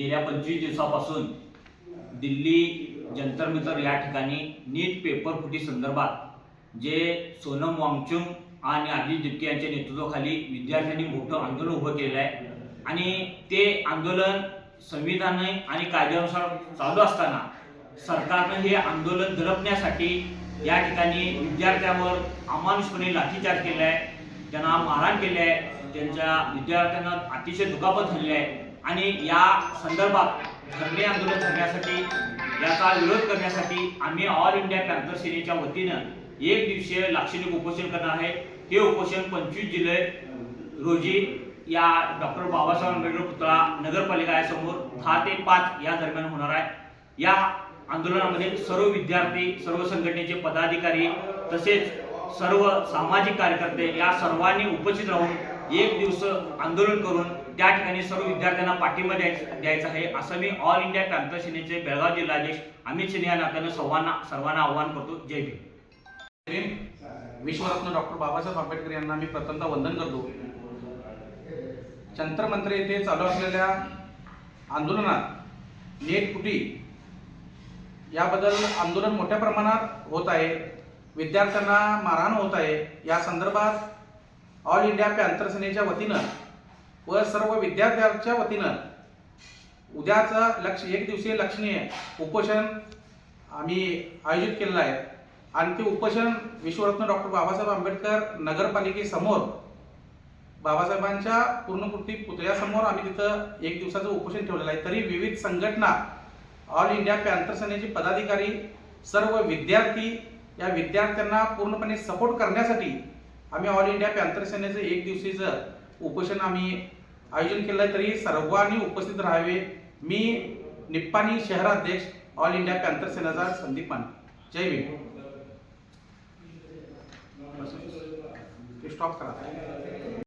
गेल्या 25 दिवसापासून दिल्ली जंतर मंतर या ठिकाणी नीट पेपर फुटी संदर्भात जे सोनम वांगचुक आणि अजित दिप्ते यांच्या नेतृत्वाखाली विद्यार्थ्यांनी मोठं आंदोलन उभं केलेलं आहे आणि ते आंदोलन संविधान आणि कायद्यानुसार चालू असताना सरकारनं हे आंदोलन दडपण्यासाठी या ठिकाणी विद्यार्थ्यांवर अमानुषपणे लाठीचार्ज केला आहे, त्यांना मारहाण केली आहे, त्यांच्या विद्यार्थ्यांना अतिशय दुखापत झाली आहे आणि या संदर्भात धरणे आंदोलन करण्यासाठी याचा विरोध करण्यासाठी आम्ही ऑल इंडिया पॅंथर सेनेच्या वतीनं एक दिवसीय लाक्षणिक उपोषण करणार आहे। हे उपोषण 25 जुलै रोजी या डॉक्टर बाबासाहेब आंबेडकर पुतळा नगरपालिकेसमोर 10 ते 5 या दरम्यान होणार आहे। या आंदोलनामध्ये सर्व विद्यार्थी, सर्व संघटनेचे पदाधिकारी तसेच सर्व सामाजिक कार्यकर्ते या सर्वांनी उपस्थित राहून एक दिवस आंदोलन करून त्या ठिकाणी सर्व विद्यार्थ्यांना पाठिंबा द्यायचा आहे असं मी ऑल इंडिया पॅंथर सेनेचे बेळगाव जिल्हाध्यक्ष अमित सिंह या नात्यानं सर्वांना आवाहन करतो। जय भीम। विश्वरत्न डॉक्टर बाबासाहेब आंबेडकर यांना मी प्रथमतः वंदन करतो। जंतर मंतर येथे चालू असलेल्या आंदोलनात नेट फुटी याबद्दल आंदोलन मोठ्या प्रमाणात होत आहे, विद्यार्थ्यांना मारहाण होत आहे। या संदर्भात ऑल इंडिया पॅंथर सेनेच्या वतीनं व सर्व विद्यार्थ्यांच्या वतीनं उद्याचं एक दिवसीय लक्षणीय उपोषण आम्ही आयोजित केलेलं आहे आणि ते उपोषण विश्वरत्न डॉक्टर बाबासाहेब आंबेडकर नगरपालिकेसमोर बाबासाहेबांच्या पूर्णकृती पुतळ्यासमोर आम्ही तिथं एक दिवसाचं उपोषण ठेवलेलं आहे। तरी विविध संघटना, ऑल इंडिया पॅंथर सेनेचे पदाधिकारी, सर्व विद्यार्थी या विद्यार्थ्यांना पूर्णपणे सपोर्ट करण्यासाठी आम्ही ऑल इंडिया पॅंथर सेनेचं एक दिवसीचं उपोषण आम्ही आयोजन केलं आहे। तरी सर्वांनी उपस्थित राहावे। मी निप्पाणी शहराध्यक्ष ऑल इंडिया पॅंथर सेनेचा संदीप माने। जय भीम। स्टॉप करा।